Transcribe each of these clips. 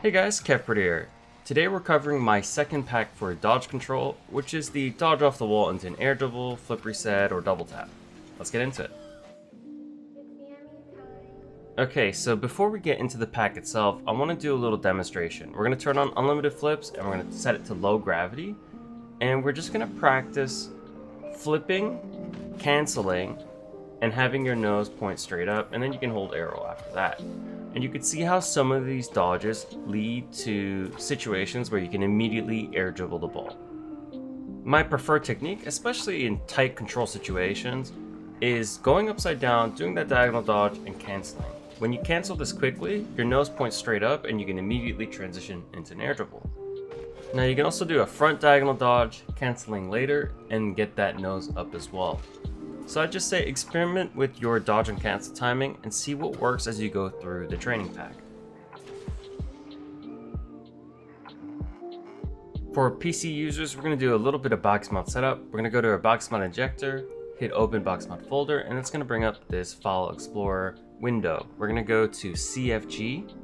Hey guys, Kevpert here. Today we're covering my second pack for dodge control, which is the dodge off the wall into an air dribble, flip reset, or double tap. Let's get into it. Okay, so before we get into the pack itself, I want to do a little demonstration. We're going to turn on unlimited flips and we're going to set it to low gravity. And we're just going to practice flipping, canceling, and having your nose point straight up, and then you can hold arrow after that. And you can see how some of these dodges lead to situations where you can immediately air dribble the ball. My preferred technique, especially in tight control situations, is going upside down, doing that diagonal dodge, and canceling. When you cancel this quickly, your nose points straight up and you can immediately transition into an air dribble. Now you can also do a front diagonal dodge, canceling later, and get that nose up as well. So I just say experiment with your dodge and cancel timing and see what works as you go through the training pack. For PC users, we're going to do a little bit of Bakkesmod Setup. We're going to go to our Bakkesmod injector, hit open Bakkesmod folder, and it's going to bring up this file explorer window. We're going to go to CFG,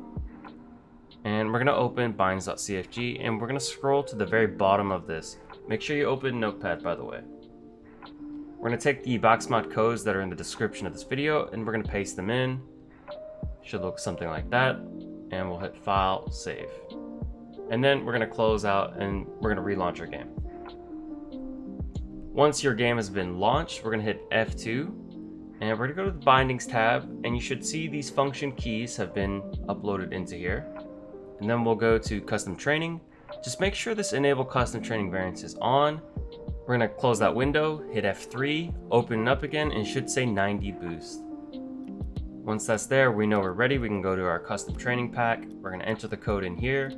and we're going to open binds.cfg, and we're going to scroll to the very bottom of this. Make sure you open Notepad, by the way. We're going to take the Bakkesmod codes that are in the description of this video and we're going to paste them in. Should look something like that. And we'll hit File, Save. And then we're going to close out and we're going to relaunch our game. Once your game has been launched, we're going to hit F2. And we're going to go to the Bindings tab and you should see these function keys have been uploaded into here. And then we'll go to Custom Training. Just make sure this Enable Custom Training Variants is on. We're going to close that window, hit F3, open it up again, and it should say 90 boost. Once that's there, we know we're ready. We can go to our custom training pack. We're going to enter the code in here,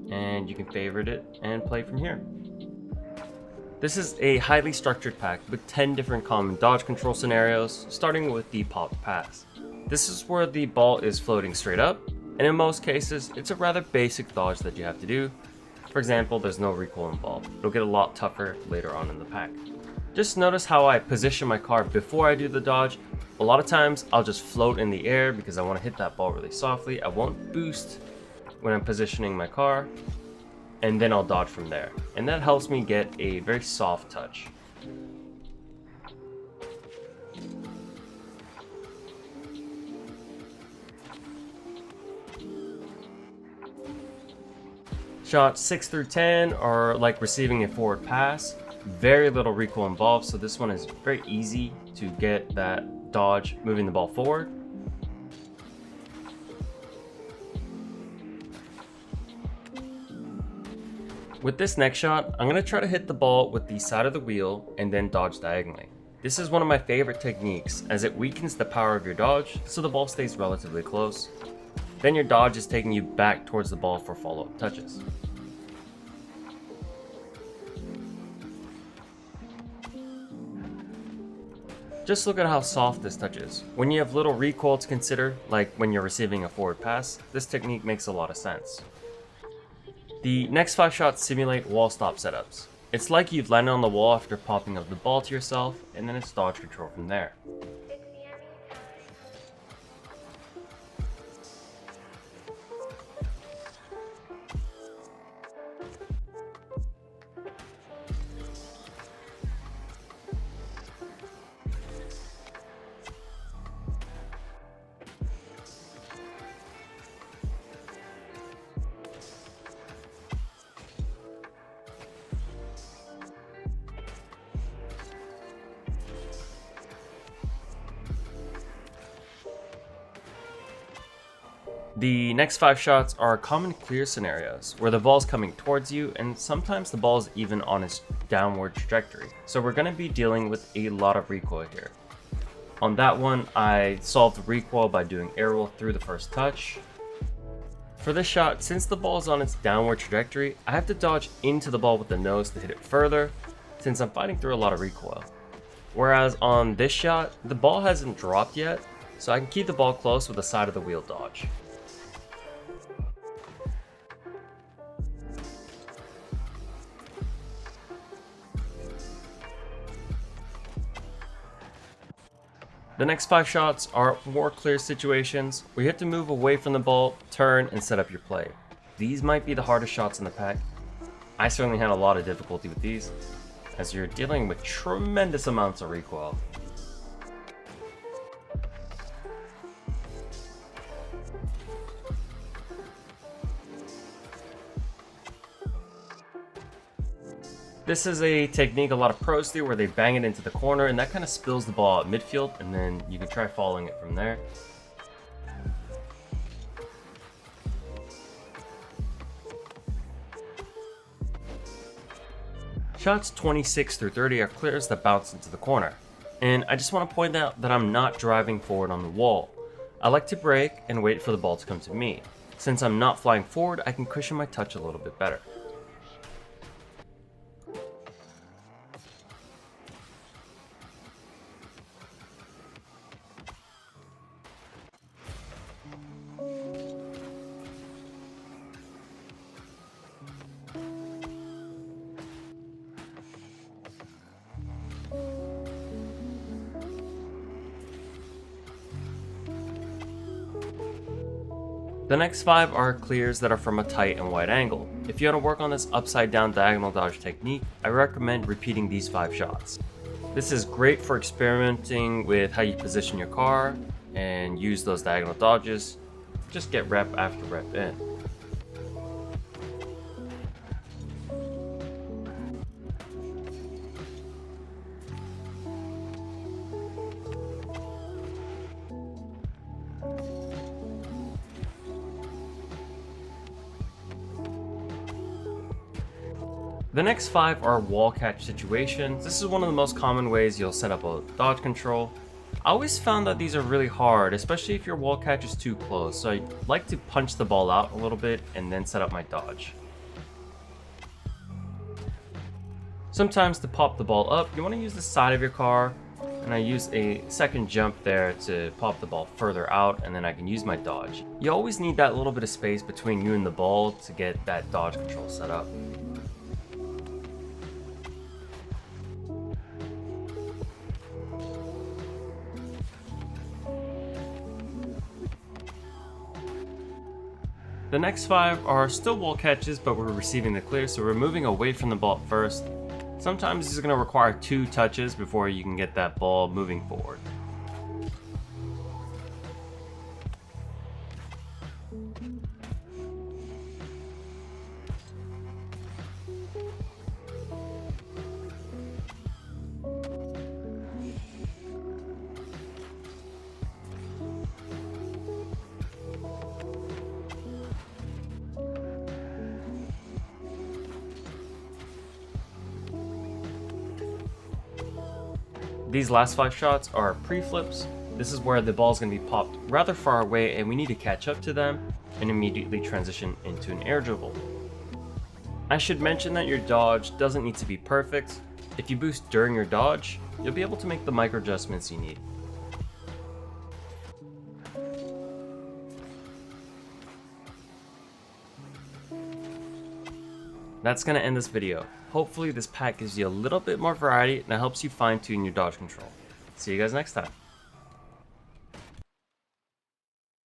and you can favorite it and play from here. This is a highly structured pack with 10 different common dodge control scenarios, starting with the pop pass. This is where the ball is floating straight up, and in most cases, it's a rather basic dodge that you have to do. For example, there's no recoil involved. It'll get a lot tougher later on in the pack. Just notice how I position my car before I do the dodge. A lot of times I'll just float in the air because I want to hit that ball really softly. I won't boost when I'm positioning my car, and then I'll dodge from there. And that helps me get a very soft touch. Shots 6 through 10 are like receiving a forward pass. Very little recoil involved, so this one is very easy to get that dodge moving the ball forward. With this next shot, I'm going to try to hit the ball with the side of the wheel and then dodge diagonally. This is one of my favorite techniques as it weakens the power of your dodge so the ball stays relatively close. Then your dodge is taking you back towards the ball for follow-up touches. Just look at how soft this touch is. When you have little recoil to consider, like when you're receiving a forward pass, this technique makes a lot of sense. The next 5 shots simulate wall stop setups. It's like you've landed on the wall after popping up the ball to yourself, and then it's dodge control from there. The next 5 shots are common clear scenarios where the ball's coming towards you and sometimes the ball's even on its downward trajectory. So we're going to be dealing with a lot of recoil here. On that one, I solved the recoil by doing air roll through the first touch. For this shot, since the ball is on its downward trajectory, I have to dodge into the ball with the nose to hit it further since I'm fighting through a lot of recoil. Whereas on this shot, the ball hasn't dropped yet, so I can keep the ball close with the side of the wheel dodge. The next 5 shots are more clear situations where you have to move away from the ball, turn, and set up your play. These might be the hardest shots in the pack. I certainly had a lot of difficulty with these, as you're dealing with tremendous amounts of recoil. This is a technique a lot of pros do where they bang it into the corner and that kind of spills the ball out midfield, and then you can try following it from there. Shots 26 through 30 are clears that bounce into the corner. And I just want to point out that I'm not driving forward on the wall. I like to brake and wait for the ball to come to me. Since I'm not flying forward, I can cushion my touch a little bit better. The next 5 are clears that are from a tight and wide angle. If you want to work on this upside down diagonal dodge technique, I recommend repeating these 5 shots. This is great for experimenting with how you position your car and use those diagonal dodges. Just get rep after rep in. The next 5 are wall catch situations. This is one of the most common ways you'll set up a dodge control. I always found that these are really hard, especially if your wall catch is too close, so I like to punch the ball out a little bit and then set up my dodge. Sometimes to pop the ball up, you want to use the side of your car, and I use a second jump there to pop the ball further out, and then I can use my dodge. You always need that little bit of space between you and the ball to get that dodge control set up. The next 5 are still wall catches, but we're receiving the clear, so we're moving away from the ball first. Sometimes this is going to require 2 touches before you can get that ball moving forward. These last 5 shots are pre-flips. This is where the ball is going to be popped rather far away and we need to catch up to them and immediately transition into an air dribble. I should mention that your dodge doesn't need to be perfect. If you boost during your dodge, you'll be able to make the micro adjustments you need. That's going to end this video. Hopefully this pack gives you a little bit more variety and it helps you fine tune your dodge control. See you guys next time.